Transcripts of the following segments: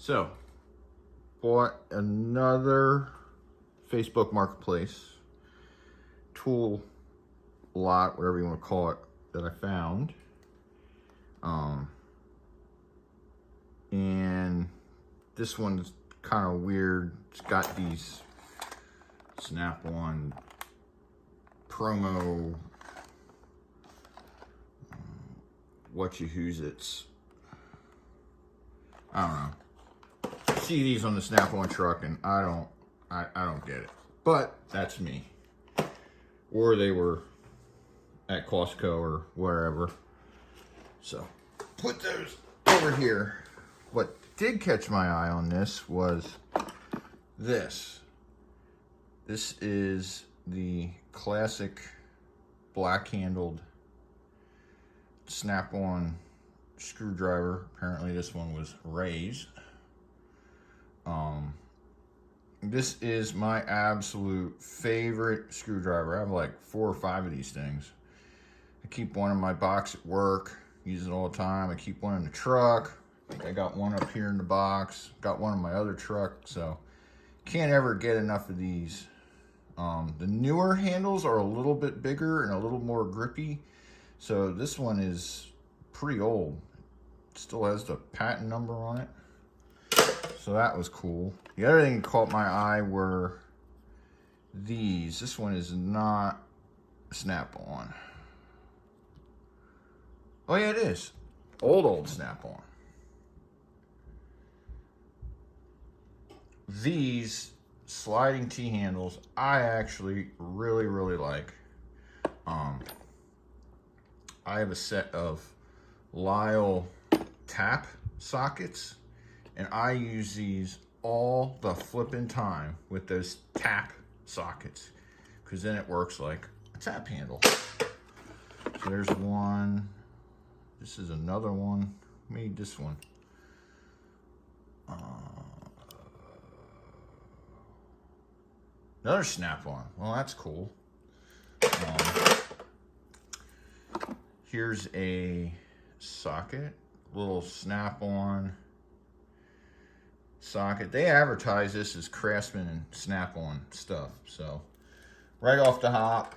So, bought another Facebook Marketplace tool lot, whatever you want to call it, that I found. And this one's kind of weird. It's got these snap-on promo whatcha-who's-its. I don't know. I see these on the snap-on truck and I don't get it. But that's me. Or they were at Costco or wherever. So put those over here. What did catch my eye on this was this. This is the classic black-handled snap-on screwdriver. Apparently this one was raised. This is my absolute favorite screwdriver. I have like 4 or 5 of these things. I keep one in my box at work, use it all the time. I keep one in the truck. I think I got one up here in the box. Got one in my other truck, so can't ever get enough of these. The newer handles are a little bit bigger and a little more grippy. So this one is pretty old. It still has the patent number on it. So that was cool. The other thing that caught my eye were these. This one is not snap-on. Oh yeah, it is. Old snap-on. These sliding T-handles, I actually really like. I have a set of Lyle tap sockets, and I use these all the flipping time with those tap sockets, because then it works like a tap handle. So there's one. This is another one. Made this one. Another snap-on. Well, that's cool. Here's a socket, little snap-on socket. They advertise this as Craftsman and snap-on stuff. So right off the hop,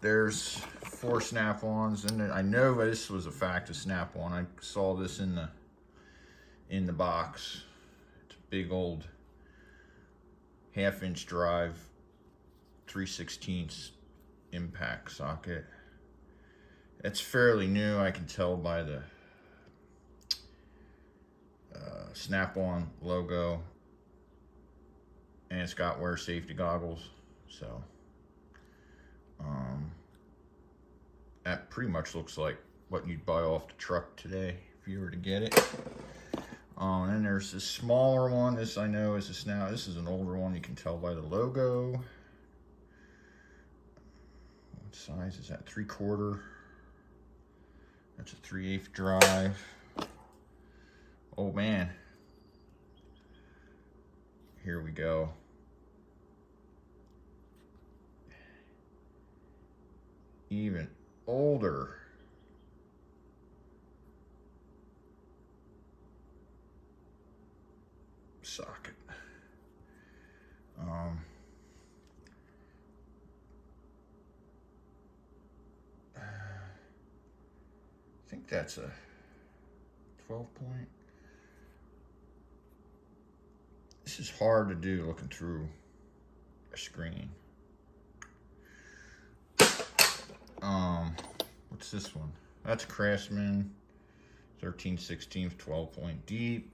there's 4 snap-ons, and I know this was a fact of snap-on. I saw this in the box. It's a big old 1/2-inch drive, 3/16 impact socket. It's fairly new, I can tell by the snap-on logo, and it's got wear safety goggles. So that pretty much looks like what you'd buy off the truck today if you were to get it. And then there's this smaller one. This I know is a snap. This is an older one. You can tell by the logo. What size is that? 3/4. That's a 3/8 drive. Oh man. Here we go. Even older. Socket. I think that's a 12-point. This is hard to do looking through a screen. What's this one? That's Craftsman 13/16 12-point deep.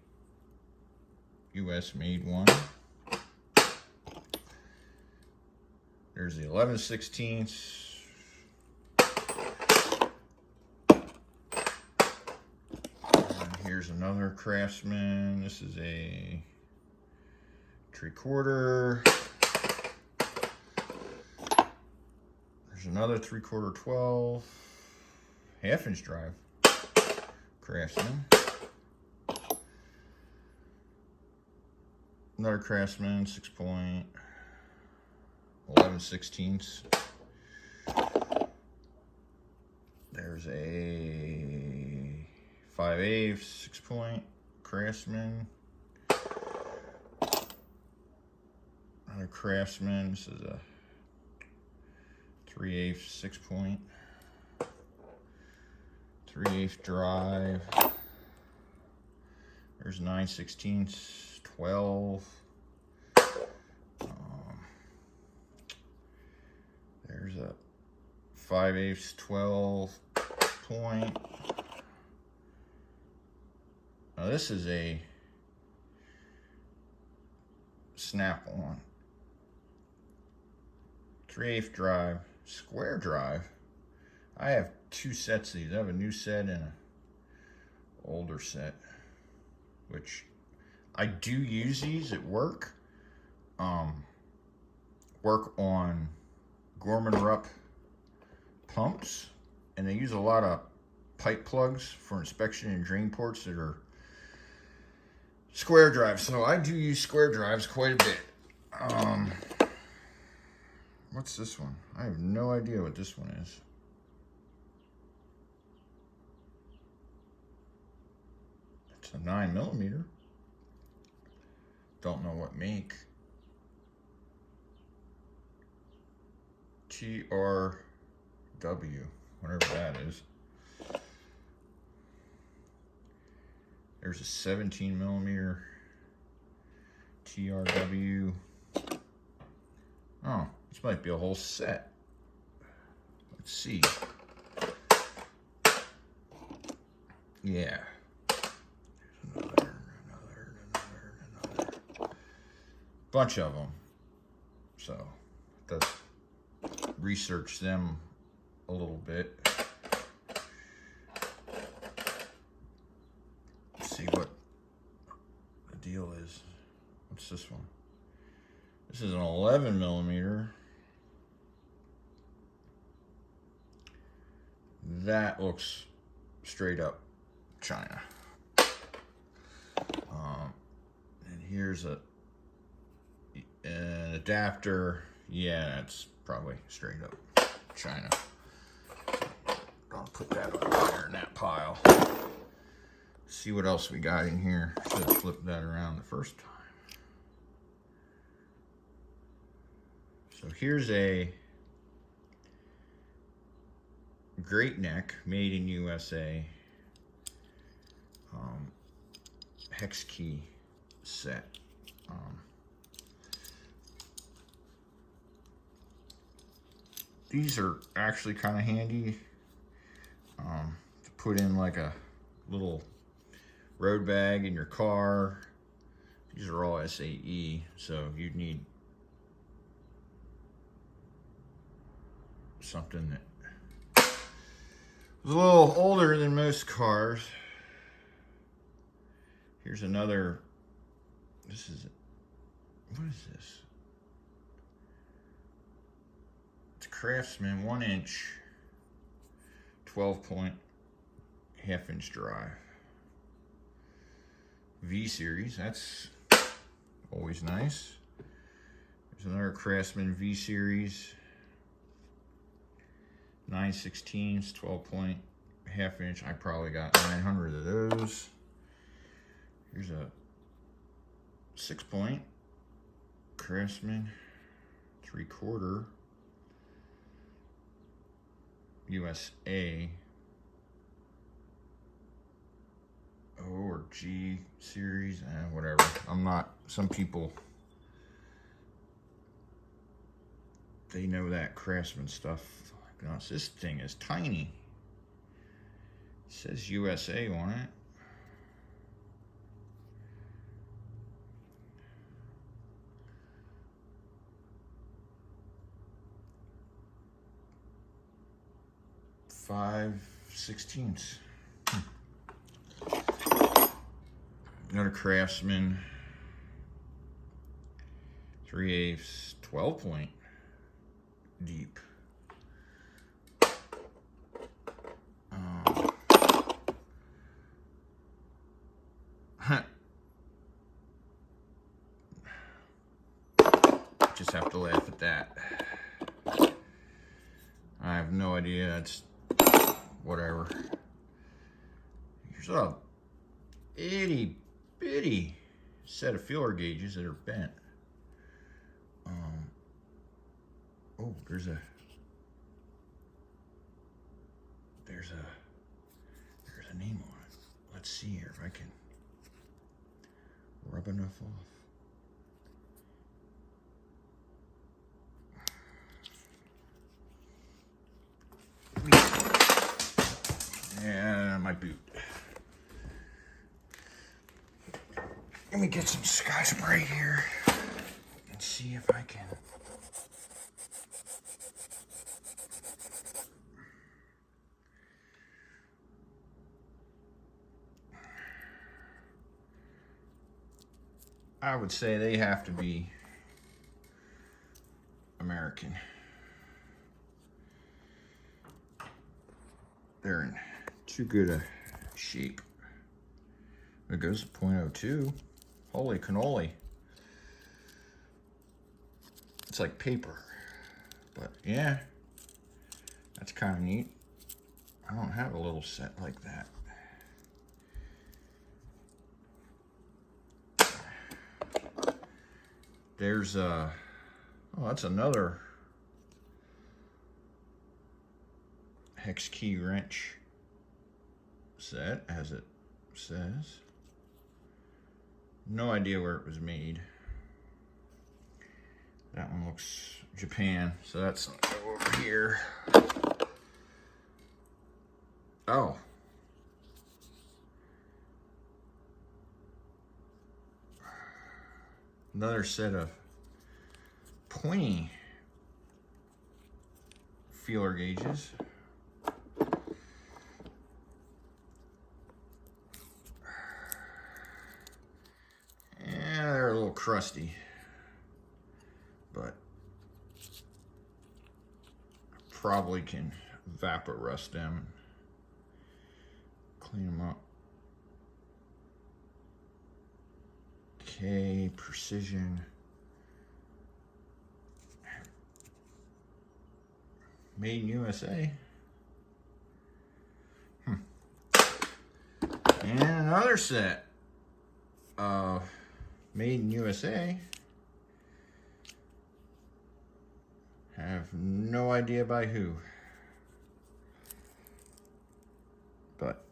US made one. There's the 11/16. And here's another Craftsman. This is a 3/4. There's another 3/4 12. 1/2-inch drive. Craftsman. Another Craftsman 6-point. 11/16. There's a 5/8 6-point Craftsman. Another Craftsman. This is a 3/8 6-point. 3/8 drive. There's 9/16 12. There's a 5/8 12 point. Now this is a snap-on 3/8 drive, square drive. I have two sets of these. I have a new set and an older set, which I do use these at work. Work on Gorman-Rupp pumps, and they use a lot of pipe plugs for inspection and drain ports that are square drives. So I do use square drives quite a bit. What's this one? I have no idea what this one is. It's a 9mm. Don't know what make. TRW, whatever that is. There's a 17mm TRW. Oh, this might be a whole set. Let's see. Yeah. Another. Bunch of them. So, let's research them a little bit. See what the deal is. What's this one? This is an 11mm. That looks straight up China. And here's an adapter. Yeah, that's probably straight up China. I'll put that over there in that pile. See what else we got in here. Should have flipped that around the first time. So here's a Great Neck, made in USA, Hex Key set. These are actually kind of handy to put in like a little road bag in your car. These are all SAE, so you'd need something that was a little older than most cars. Here's another. This is, what is this? It's a Craftsman 1-inch 12-point 1/2-inch drive. V series, that's always nice. There's another Craftsman V series, 9/16 12-point 1/2-inch. I probably got 900 of those. Here's a 6-point Craftsman 3/4 USA. O or G series, whatever. I'm not, some people, they know that Craftsman stuff. Gosh, this thing is tiny. It says USA on it. Five 16ths. Another Craftsman 3/8 12-point deep. Just have to laugh at that. I have no idea. It's whatever. Here's a itty bitty set of feeler gauges that are bent. Oh, there's a name on it. Let's see here if I can rub enough off. And my boot. Let me get some Sky Spray here and see if I can. I would say they have to be American. They're in too good a shape. It goes to 0.02. Holy cannoli. It's like paper. But yeah, that's kind of neat. I don't have a little set like that. There's oh, that's another Hex Key Wrench Set, as it says. No idea where it was made. That one looks Japan, so that's over here. Oh. Another set of pointy feeler gauges. Yeah, they're a little crusty, but probably can vapor rust them and clean them up. Okay, precision. Made in USA. And another set of made in USA. Have no idea by who. But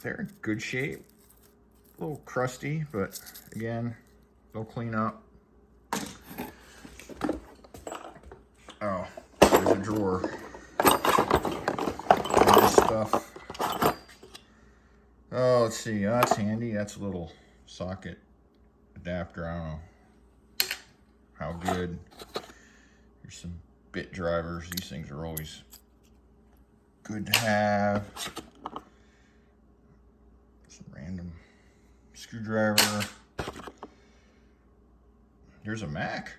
they're in good shape. A little crusty, but again, they'll clean up. Oh, there's a drawer. And this stuff. Oh, let's see. Oh, that's handy. That's a little socket adapter. I don't know how good. Here's some bit drivers. These things are always good to have. Some random screwdriver. Here's a Mac.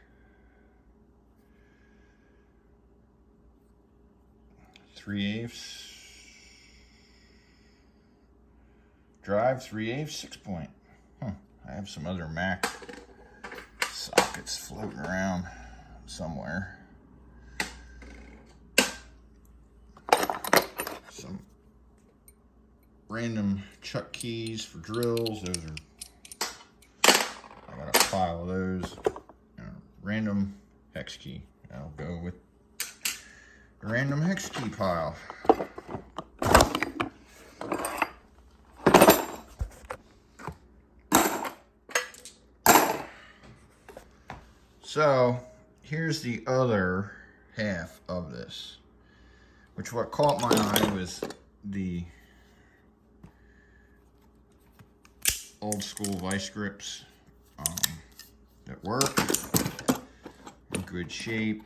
3/8 drive, 3/8 6-point. I have some other Mac sockets floating around somewhere. Some random chuck keys for drills. Those are, I got a pile of those. Random hex key. I'll go with the random hex key pile. So here's the other half of this, which what caught my eye was the old school vice grips that work in good shape.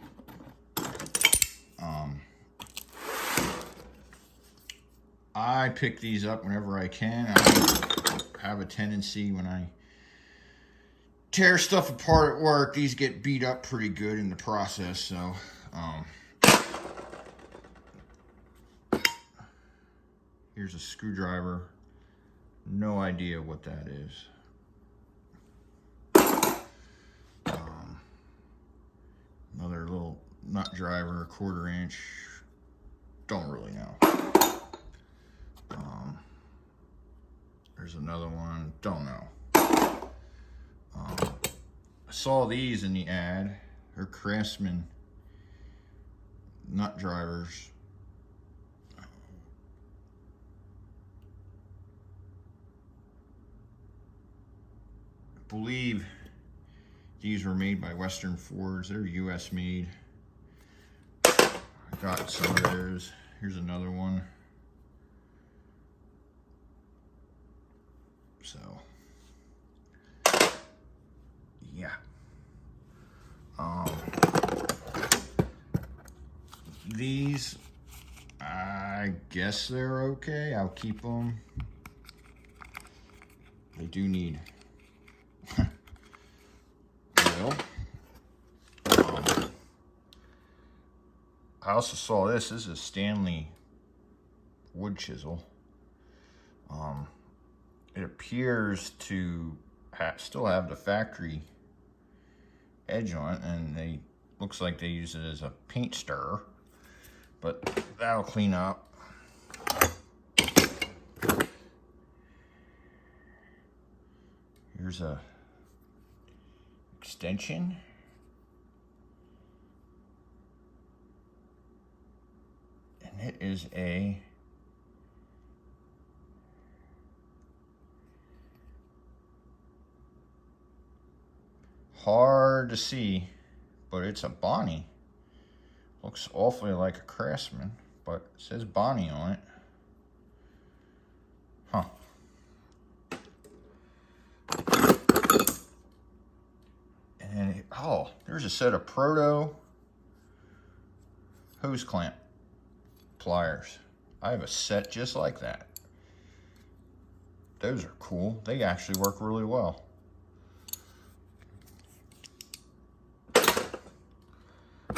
I pick these up whenever I can. I have a tendency when I tear stuff apart at work, these get beat up pretty good in the process. So here's a screwdriver. No idea what that is. Another little nut driver, 1/4 inch. Don't really know. There's another one. Don't know. A saw these in the ad. They're Craftsman Nut Drivers. I believe these were made by Western Fords. They're US made. I got some of those. Here's another one. So, yeah. These, I guess they're okay. I'll keep them. They do need oil. I also saw this. This is a Stanley wood chisel. It appears to still have the factory edge on it, and they looks like they use it as a paint stirrer, but that'll clean up. Here's a extension. And it is a hard to see, but it's a Bonnie. Looks awfully like a Craftsman, but it says Bonnie on it. Huh. And then, oh, there's a set of proto hose clamp pliers. I have a set just like that. Those are cool. They actually work really well.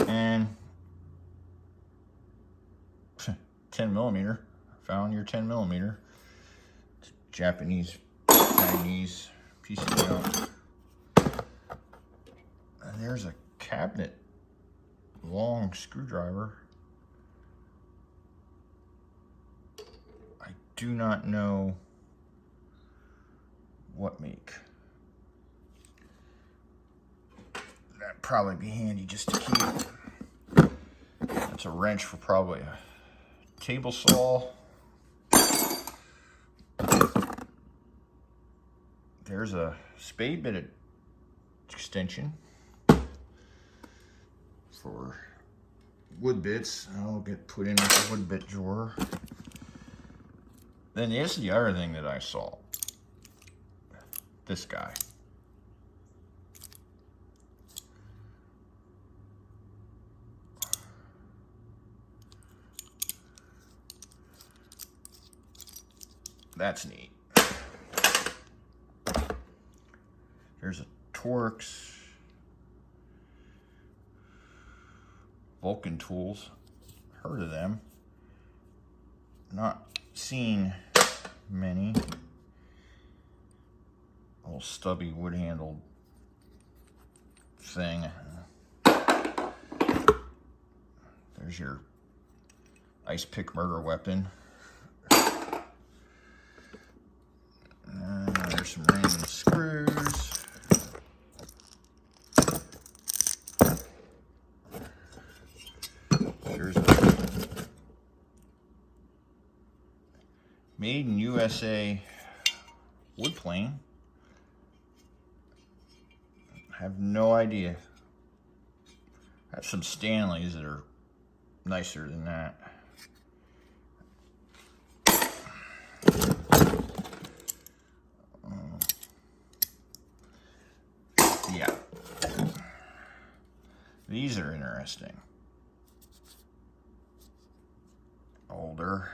And 10mm. Found your 10mm. Japanese, Chinese piece of junk. And there's a cabinet long screwdriver. I do not know what make. That'd probably be handy just to keep. That's a wrench for probably a table saw. There's a spade bit extension for wood bits. I'll get put in with the wood bit drawer. Then here's the other thing that I saw. This guy. That's neat. There's a Torx Vulcan tools. Heard of them. Not seen many. Old stubby wood handled thing. There's your ice pick murder weapon. There's some random screws. There's a made in USA wood plane. I have no idea. I have some Stanleys that are nicer than that. Yeah. These are interesting. Older.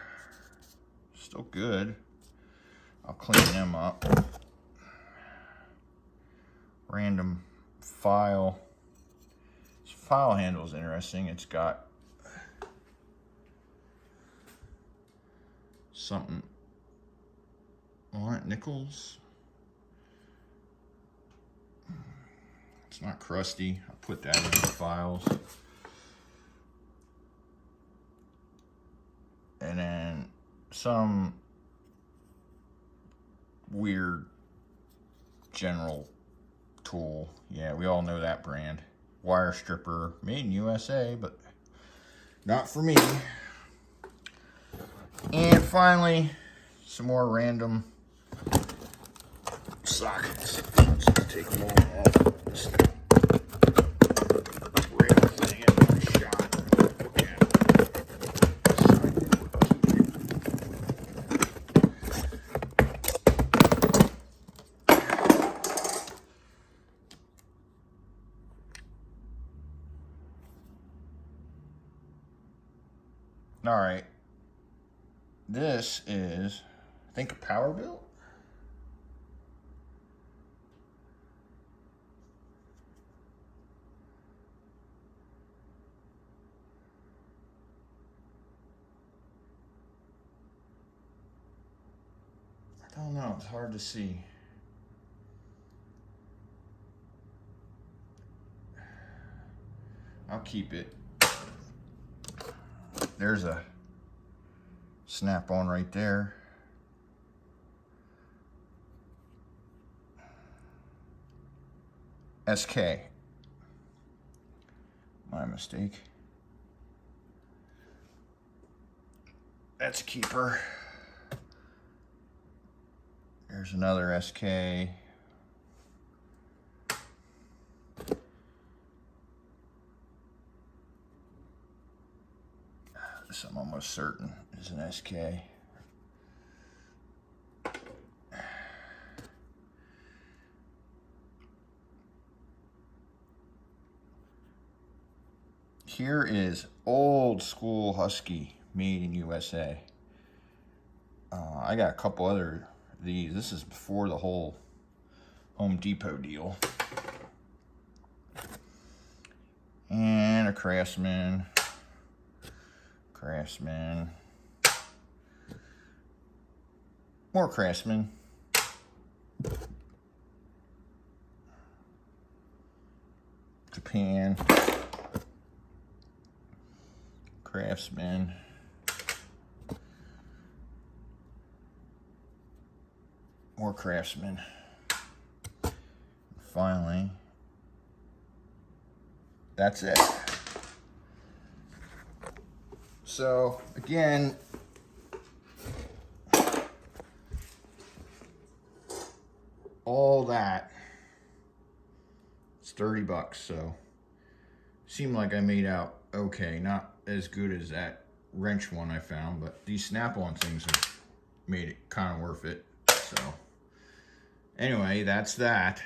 Still good. I'll clean them up. Random file. This file handle is interesting. It's got something on it, nickels. It's not crusty. I'll put that in the files. And then some weird general tool. Yeah, we all know that brand. Wire stripper, made in USA, but not for me. And finally, some more random sockets. Let's just take them all off. Just ram the thing in one shot. All right, this is, I think, a power built. I don't know, it's hard to see. I'll keep it. There's a snap-on right there. SK. My mistake. That's a keeper. There's another SK. This I'm almost certain is an SK. Here is old school Husky, made in USA. I got a couple other of these. This is before the whole Home Depot deal. And a Craftsman. More Craftsman. Japan. Craftsman. More Craftsman. Finally, that's it. So again, all that, it's 30 bucks. So seemed like I made out okay, not as good as that wrench one I found, but these snap-on things have made it kind of worth it. So anyway, that's that.